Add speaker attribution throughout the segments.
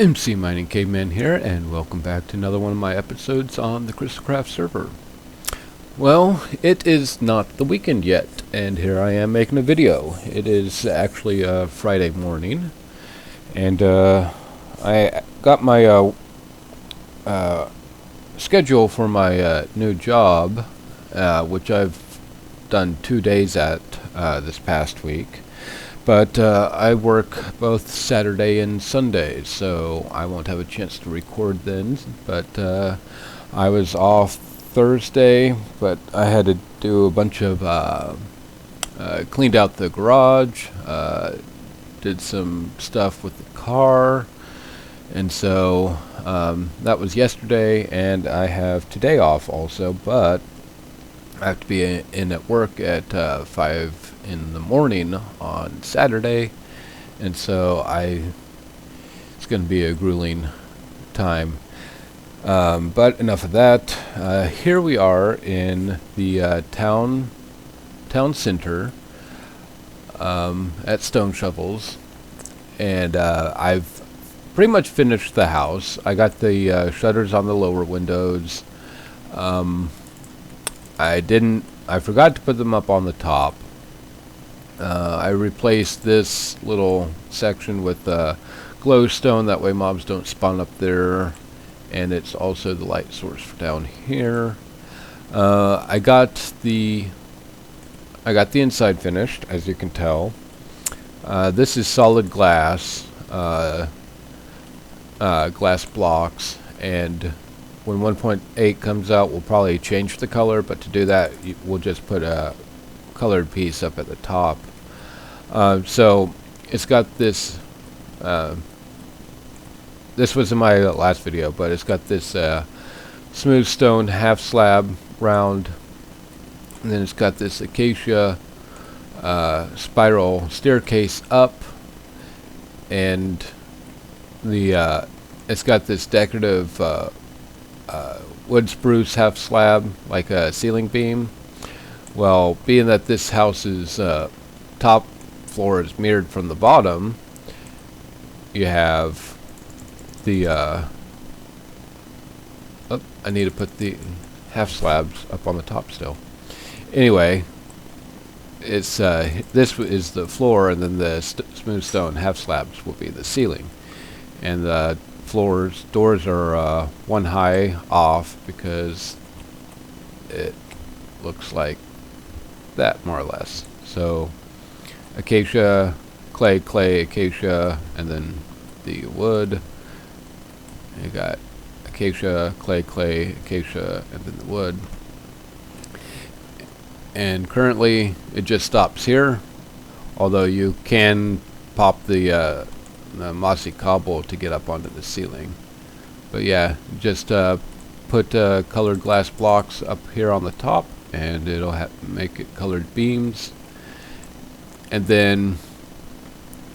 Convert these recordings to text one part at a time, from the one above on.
Speaker 1: MCMiningCaveman here, and welcome back to another one of my episodes on the CrissCrisis server. Well, it is not the weekend yet, and here I am making a video. It is actually Friday morning, and I got my schedule for my new job, which I've done 2 days at this past week. But I work both Saturday and Sunday, so I won't have a chance to record then. But I was off Thursday, but I had to do a bunch of cleaned out the garage, did some stuff with the car, and so that was yesterday, and I have today off also, but I have to be in at work at 5 in the morning on Saturday, and so it's going to be a grueling time. But enough of that. Here we are in the town center at Stone Shovels, and I've pretty much finished the house. I got the shutters on the lower windows. I forgot to put them up on the top. I replaced this little section with glowstone, that way mobs don't spawn up there, and it's also the light source down here. I got the inside finished, as you can tell. This is solid glass, glass blocks, and when 1.8 comes out, we'll probably change the color, but to do that, we'll just put a colored piece up at the top. So it's got this, this was in my last video, but it's got this smooth stone half slab round, and then it's got this acacia spiral staircase up, and the it's got this decorative wood spruce half slab, like a ceiling beam. Well, being that this house's top floor is mirrored from the bottom, you have the I need to put the half slabs up on the top still. Anyway, it's this is the floor, and then the smooth stone half slabs will be the ceiling, and the doors are one high off because it looks like that, more or less. So acacia, clay, acacia, and then the wood. You got acacia, clay, acacia, and then the wood. And currently it just stops here, although you can pop the mossy cobble to get up onto the ceiling. But yeah, just put colored glass blocks up here on the top, and it'll make it colored beams. And then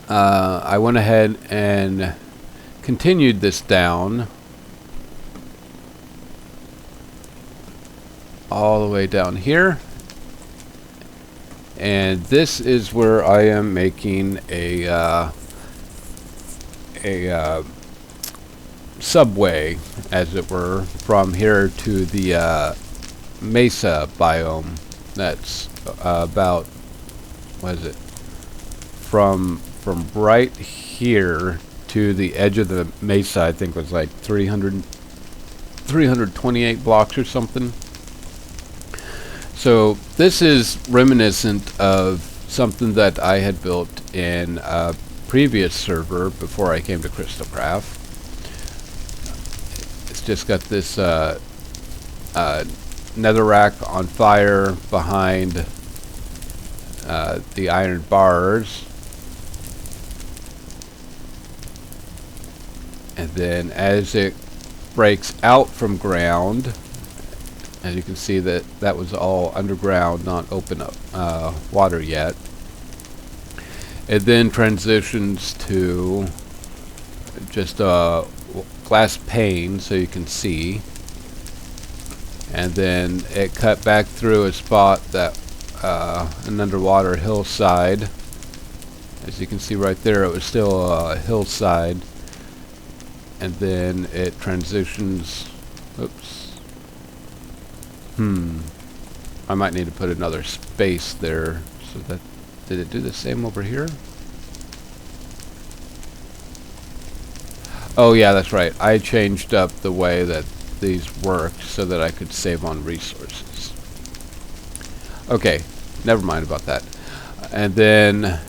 Speaker 1: I went ahead and continued this down all the way down here, and this is where I am making a subway, as it were, from here to the Mesa biome. That's about, what is it, from right here to the edge of the Mesa, I think was like 328 blocks or something. So this is reminiscent of something that I had built in a previous server before I came to CrissCrisis. It's just got this netherrack on fire behind the iron bars, and then as it breaks out from ground, as you can see, that was all underground, not open up water yet. It then transitions to just a glass pane so you can see, and then it cut back through a spot that an underwater hillside. As you can see right there, it was still a hillside, and then it transitions. Oops. I might need to put another space there. So that, did it do the same over here? Oh yeah, that's right. I changed up the way that these work so that I could save on resources. Okay, never mind about that. And then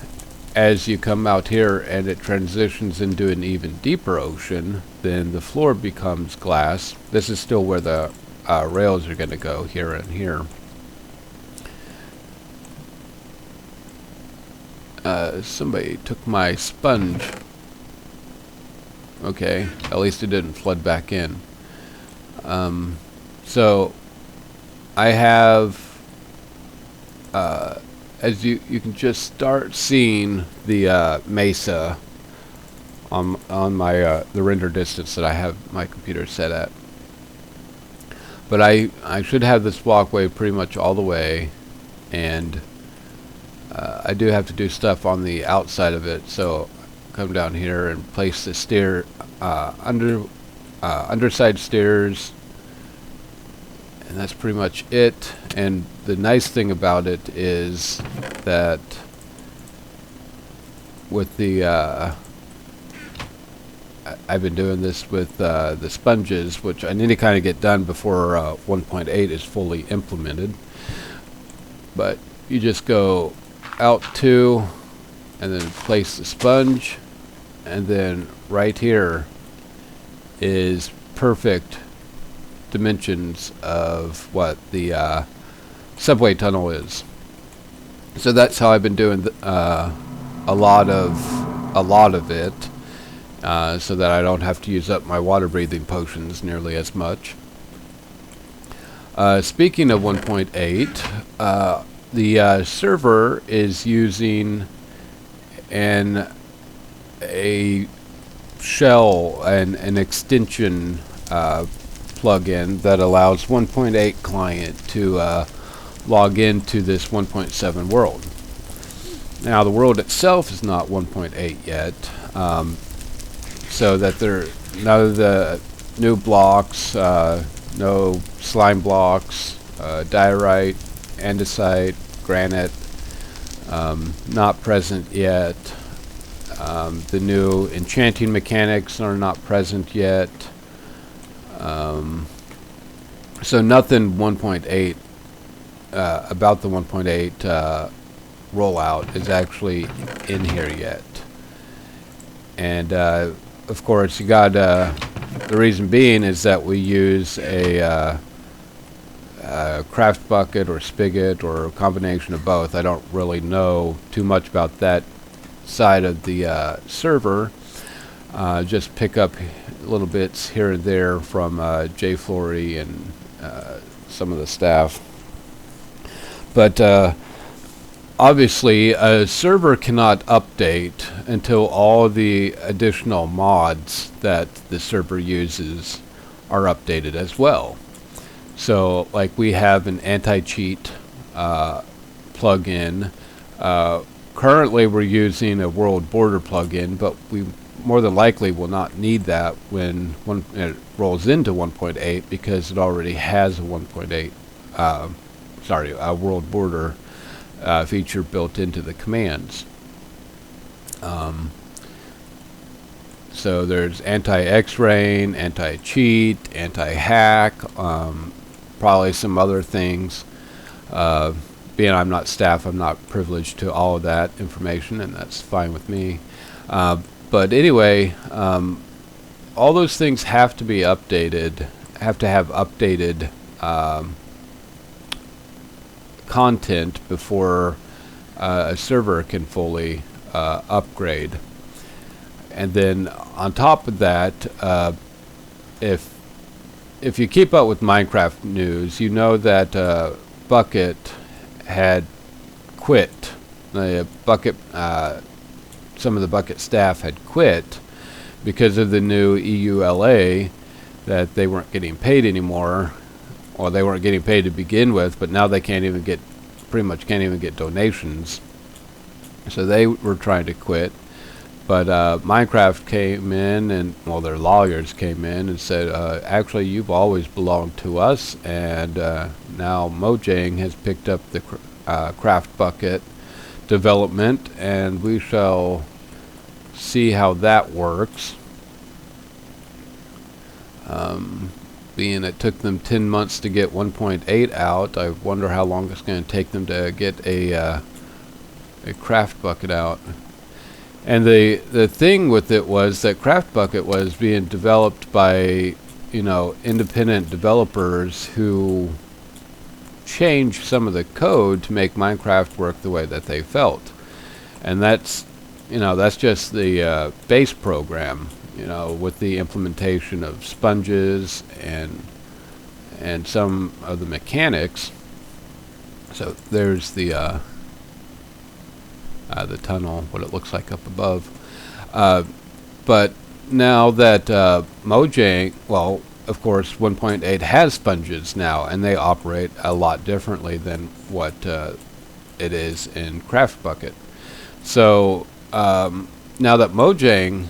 Speaker 1: as you come out here and it transitions into an even deeper ocean, then the floor becomes glass. This is still where the rails are going to go, here and here. Somebody took my sponge. Okay, at least it didn't flood back in. So I have, as you can just start seeing the Mesa on my the render distance that I have my computer set at. But I should have this walkway pretty much all the way, and I do have to do stuff on the outside of it. So come down here and place the stair underside stairs, and that's pretty much it. And the nice thing about it is that with the I've been doing this with the sponges, which I need to kind of get done before 1.8 is fully implemented. But you just go out to and then place the sponge, and then right here is perfect dimensions of what the subway tunnel is. So that's how I've been doing a lot of it, so that I don't have to use up my water breathing potions nearly as much. Speaking of 1.8, the server is using a shell and an extension plugin that allows 1.8 client to log into this 1.7 world. Now the world itself is not 1.8 yet, so that there none of the new blocks, no slime blocks, diorite, andesite, granite, not present yet. The new enchanting mechanics are not present yet. So nothing 1.8 about the 1.8 rollout is actually in here yet. And of course, you got the reason being is that we use a craft bucket or spigot or a combination of both. I don't really know too much about that side of the server. Just pick up little bits here and there from Jay Flory and some of the staff. But obviously a server cannot update until all the additional mods that the server uses are updated as well. So like we have an anti-cheat plugin. Currently we're using a world border plugin, but we more than likely will not need that when it rolls into 1.8, because it already has a 1.8 a world border feature built into the commands. So there's anti-X-ray, anti-cheat, anti-hack, probably some other things. Being I'm not staff, I'm not privileged to all of that information, and that's fine with me. But anyway, all those things have to be updated, have to have updated content before a server can fully upgrade. And then on top of that, if you keep up with Minecraft news, you know that Bucket had quit. The Bucket, some of the Bucket staff had quit because of the new EULA, that they weren't getting paid anymore. Well, they weren't getting paid to begin with, but now they can't even get, pretty much can't even get donations. So they were trying to quit. But Minecraft came in, and well, their lawyers came in and said, actually, you've always belonged to us, and now Mojang has picked up the craft bucket development, and we shall see how that works. Being it took them 10 months to get 1.8 out, I wonder how long it's going to take them to get a craft bucket out. And the thing with it was that Craft Bucket was being developed by, you know, independent developers who changed some of the code to make Minecraft work the way that they felt. And that's, you know, that's just the base program, you know, with the implementation of sponges and some of the mechanics. So there's the tunnel, what it looks like up above. But now that Mojang, well, of course, 1.8 has sponges now, and they operate a lot differently than what it is in Craft Bucket. So now that Mojang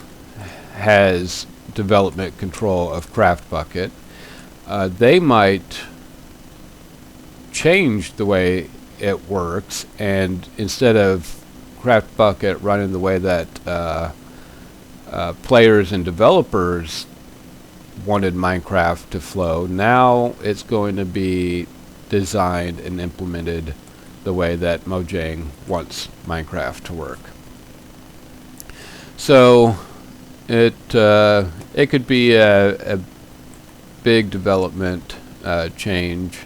Speaker 1: has development control of Craft Bucket, they might change the way it works, and instead of Craft Bucket running the way that players and developers wanted Minecraft to flow, now it's going to be designed and implemented the way that Mojang wants Minecraft to work. So it could be a big development change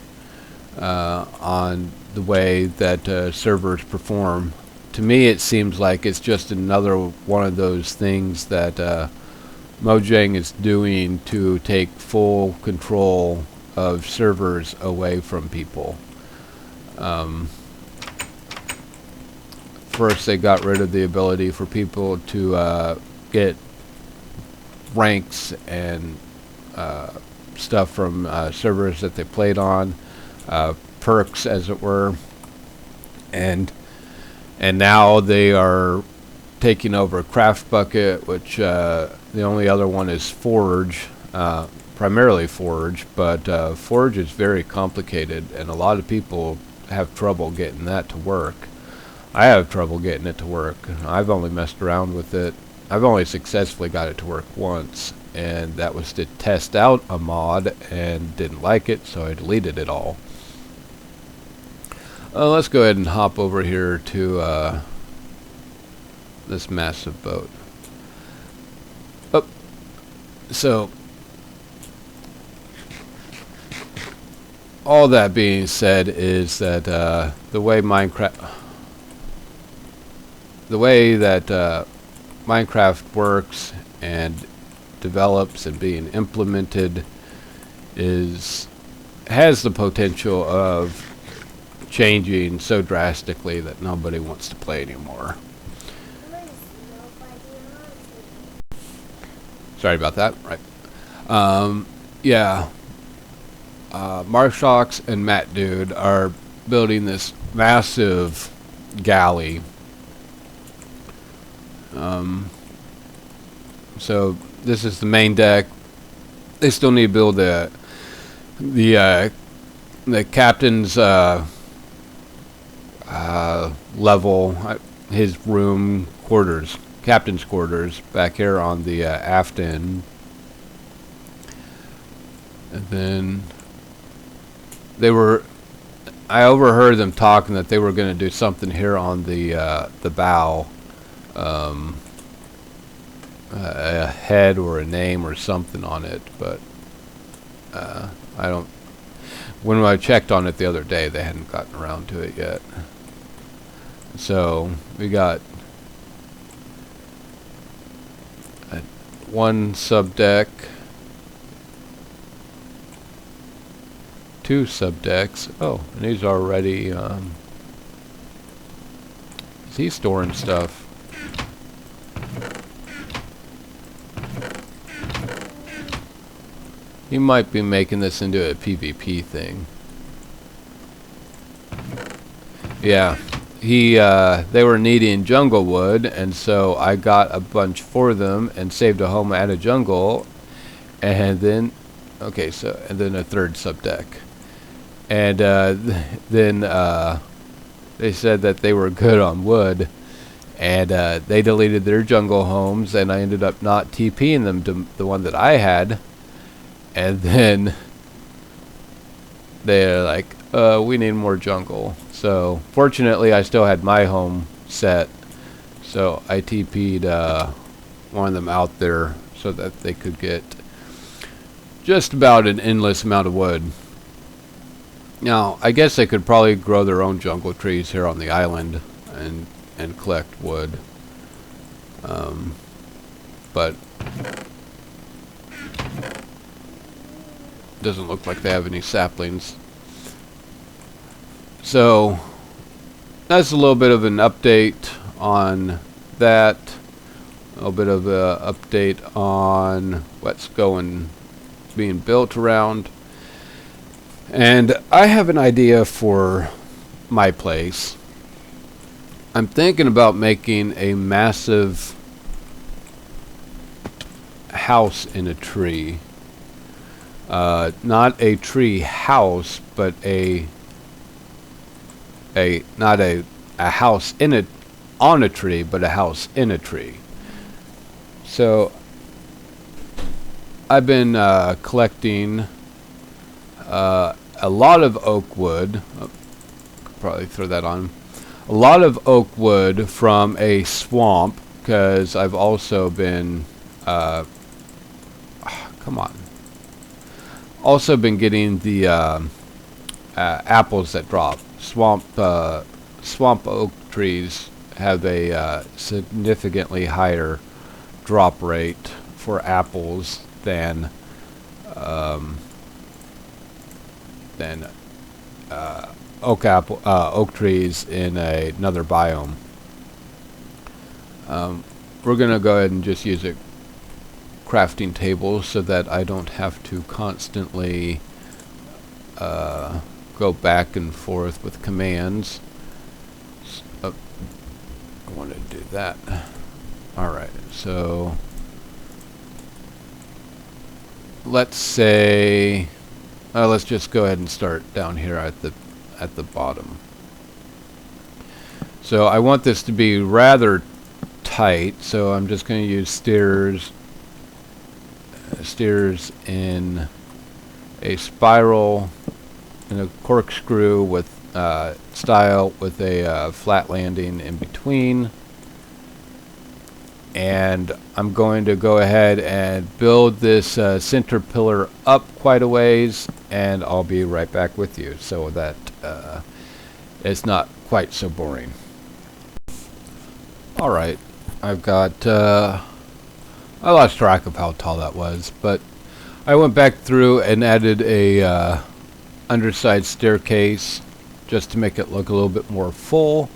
Speaker 1: on the way that servers perform. To me, it seems like it's just another one of those things that Mojang is doing to take full control of servers away from people. First, they got rid of the ability for people to get ranks and stuff from servers that they played on, perks, as it were, and now they are taking over Craft Bucket, which the only other one is Forge, primarily Forge, but Forge is very complicated, and a lot of people have trouble getting that to work. I have trouble getting it to work. I've only messed around with it. I've only successfully got it to work once, and that was to test out a mod and didn't like it, so I deleted it all. Let's go ahead and hop over here to this massive boat. Oh, so all that being said is that the way that Minecraft works and develops and being implemented has the potential of changing so drastically that nobody wants to play anymore. Sorry about that. Right. Yeah. Marshox and Matt Dude are building this massive galley. So this is the main deck. They still need to build the captain's level, his room quarters, captain's quarters back here on the aft end. And then I overheard them talking that they were going to do something here on the bow, a head or a name or something on it, but I don't. When I checked on it the other day, they hadn't gotten around to it yet. So we got one subdeck, two subdecks. Oh, and he's already is he storing stuff? He might be making this into a PvP thing. Yeah, they were needing jungle wood, and so I got a bunch for them and saved a home and a jungle, and then and then a third subdeck, and then they said that they were good on wood, and they deleted their jungle homes, and I ended up not TPing them to the one that I had, and then they're like, we need more jungle. So fortunately I still had my home set, so I TP'd one of them out there so that they could get just about an endless amount of wood. Now I guess they could probably grow their own jungle trees here on the island and collect wood, but doesn't look like they have any saplings. So that's a little bit of an update on that. A little bit of a update on what's being built around. And I have an idea for my place. I'm thinking about making a massive house in a tree. Not a tree house, but not a house on a tree, but a house in a tree. So I've been collecting a lot of oak wood. Could probably throw that on. A lot of oak wood from a swamp, because I've also been also been getting the apples that drop. Swamp oak trees have a significantly higher drop rate for apples than oak trees in another biome. We're gonna go ahead and just use a crafting table so that I don't have to constantly go back and forth with commands. I want to do that. Alright, so let's say let's just go ahead and start down here at the bottom. So I want this to be rather tight, so I'm just going to use steers in a spiral and a corkscrew with style with a flat landing in between. And I'm going to go ahead and build this center pillar up quite a ways, and I'll be right back with you so that it's not quite so boring. Alright, I've got I lost track of how tall that was, but I went back through and added a underside staircase just to make it look a little bit more full.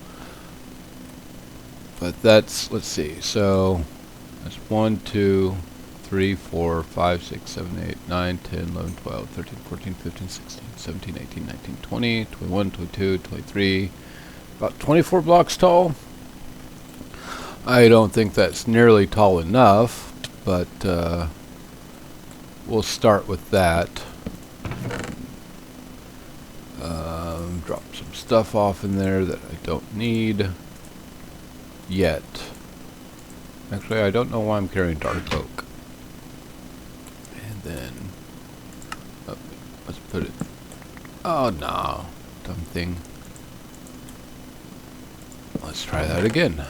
Speaker 1: But that's, let's see, so that's 1, 2, 3, 4, 5, 6, 7, 8, 9, 10, 11, 12, 13, 14, 15, 16, 17, 18, 19, 20, 21, 22, 23, about 24 blocks tall. I don't think that's nearly tall enough, but we'll start with that. Drop some stuff off in there that I don't need yet. Actually, I don't know why I'm carrying dark oak. And then let's put it. Oh no, dumb thing. Let's try that again.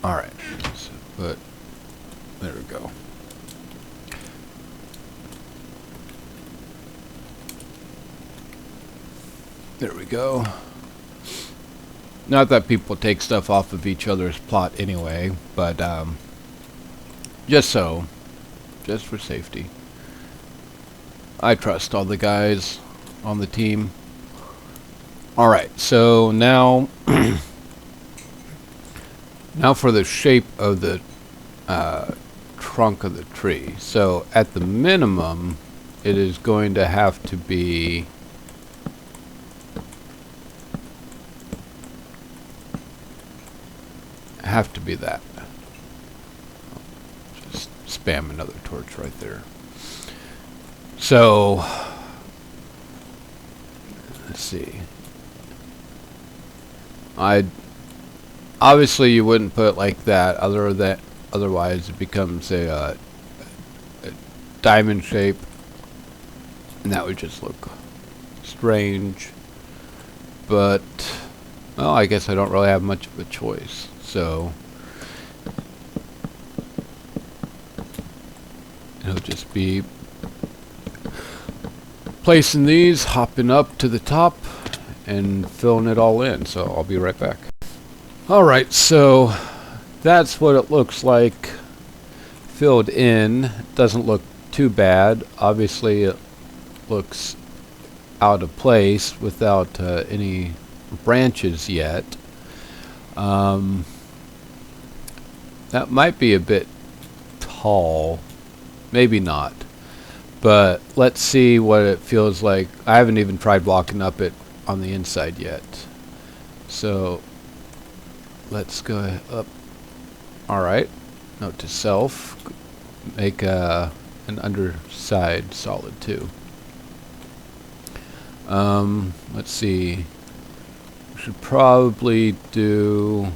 Speaker 1: Alright, so put, there we go. There we go. Not that people take stuff off of each other's plot anyway, but just for safety. I trust all the guys on the team. Alright, so now now for the shape of the trunk of the tree. So at the minimum, it is going to have to be have to be that. Just spam another torch right there. So let's see. Obviously you wouldn't put it like that, otherwise it becomes a diamond shape, and that would just look strange. But well, I guess I don't really have much of a choice. So it'll just be placing these, hopping up to the top, and filling it all in. So I'll be right back. Alright, so that's what it looks like filled in. It doesn't look too bad. Obviously it looks out of place without any branches yet. That might be a bit tall, maybe not, but let's see what it feels like. I haven't even tried blocking up it on the inside yet, so let's go up. Alright, note to self, make an underside solid too. Let's see, should probably do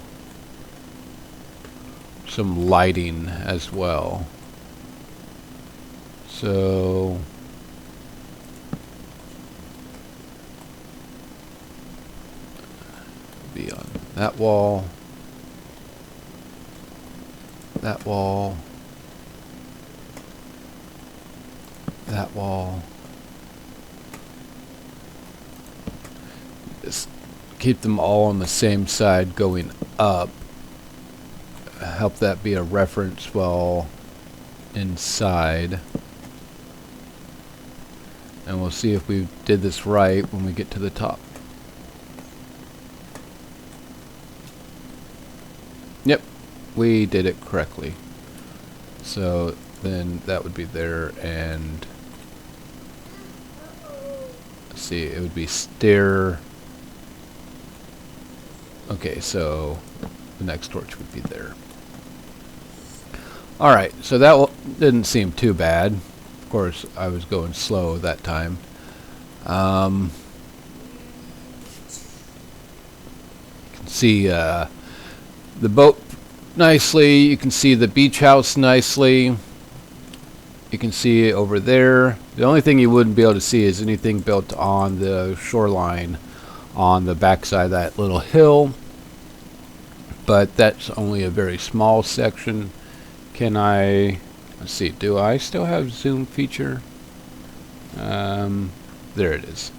Speaker 1: some lighting as well. So be on that wall, that wall, that wall. Just keep them all on the same side going up. Help that be a reference while inside. And we'll see if we did this right when we get to the top. Yep, we did it correctly. So then that would be there, and let's see, it would be stair. Okay, so the next torch would be there. Alright, so that didn't seem too bad. Of course, I was going slow that time. You can see the boat nicely. You can see the beach house nicely. You can see it over there. The only thing you wouldn't be able to see is anything built on the shoreline on the backside of that little hill. But that's only a very small section. Can I... Let's see, do I still have zoom feature? There it is.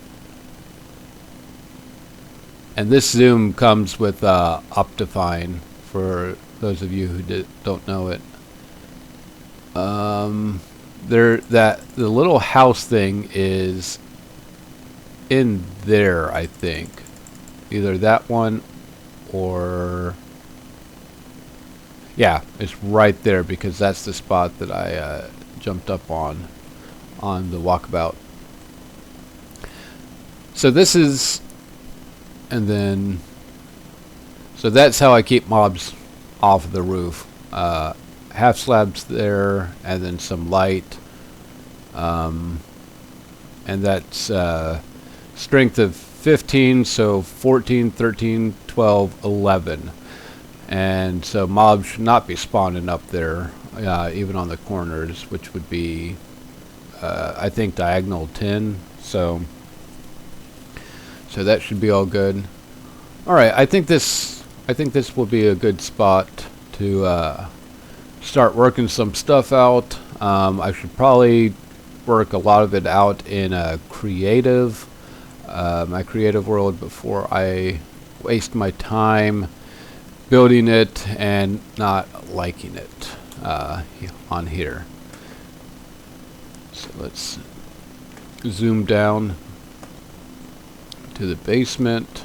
Speaker 1: And this zoom comes with Optifine, for those of you who don't know it. The little house thing is in there, I think. Either that one or... Yeah, it's right there, because that's the spot that I jumped up on the walkabout. So this is, and then, so that's how I keep mobs off of the roof. Half slabs there, and then some light, and that's strength of 15, so 14, 13, 12, 11. And so mobs should not be spawning up there, even on the corners, which would be, I think, diagonal 10. So that should be all good. All right, I think this will be a good spot to start working some stuff out. I should probably work a lot of it out in a creative, my creative world, before I waste my time building it and not liking it on here. So let's zoom down to the basement.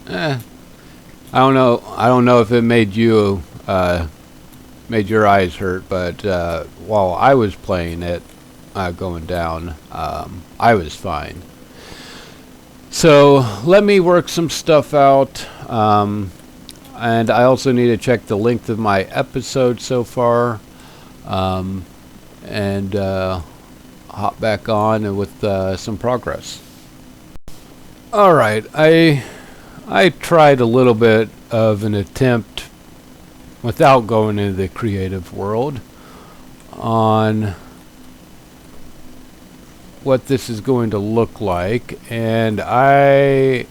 Speaker 1: I don't know if it made you made your eyes hurt, but while I was playing it, going down. I was fine. So let me work some stuff out. And I also need to check the length of my episode so far. And hop back on and with some progress. Alright, I tried a little bit of an attempt without going into the creative world on what this is going to look like, and I'm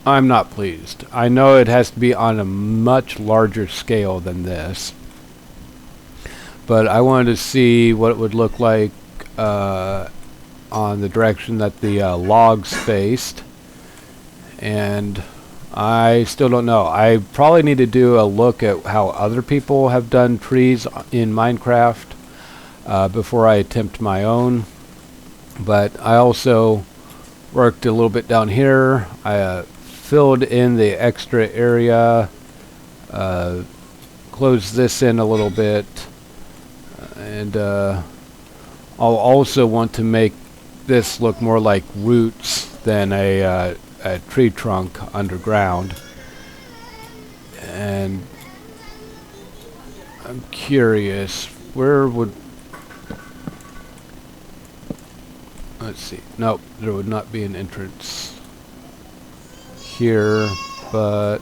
Speaker 1: not pleased. I know it has to be on a much larger scale than this, but I wanted to see what it would look like on the direction that the logs faced, and I still don't know. I probably need to do a look at how other people have done trees in Minecraft before I attempt my own. But I also worked a little bit down here. I filled in the extra area, closed this in a little bit, and I'll also want to make this look more like roots than a tree trunk underground. And I'm curious, where would... Let's see. Nope, there would not be an entrance here, but...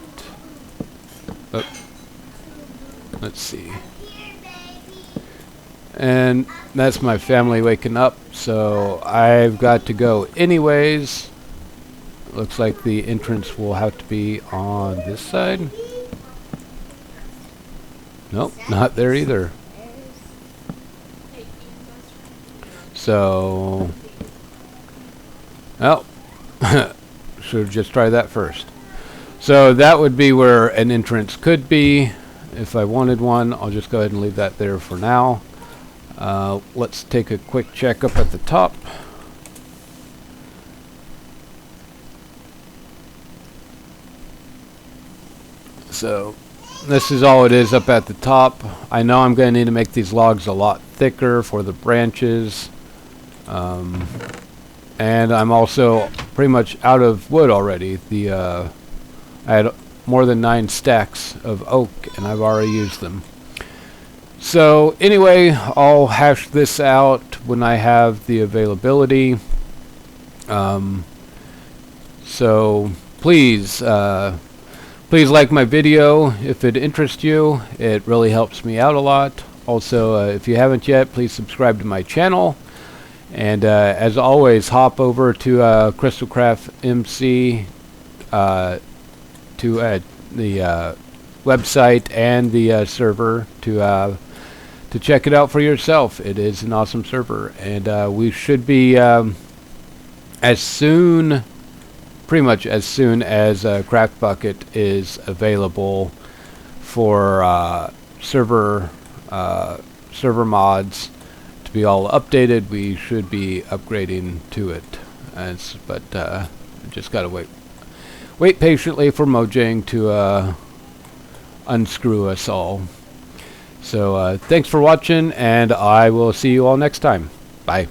Speaker 1: Oh, let's see. And that's my family waking up, so I've got to go anyways. Looks like the entrance will have to be on this side. Nope, not there either. So, well, should have just tried that first. So that would be where an entrance could be. If I wanted one, I'll just go ahead and leave that there for now. Let's take a quick check up at the top. So this is all it is up at the top. I know I'm going to need to make these logs a lot thicker for the branches. And I'm also pretty much out of wood already. I had more than 9 stacks of oak and I've already used them. So anyway, I'll hash this out when I have the availability. So please like my video if it interests you. It really helps me out a lot. Also, if you haven't yet, please subscribe to my channel. And as always, hop over to CrissCrisis to the website and the server to check it out for yourself. It is an awesome server, and we should be pretty much as soon as Craft Bucket is available for server mods to be all updated. We should be upgrading to it, but just gotta wait patiently for Mojang to unscrew us all. So thanks for watching, and I will see you all next time. Bye.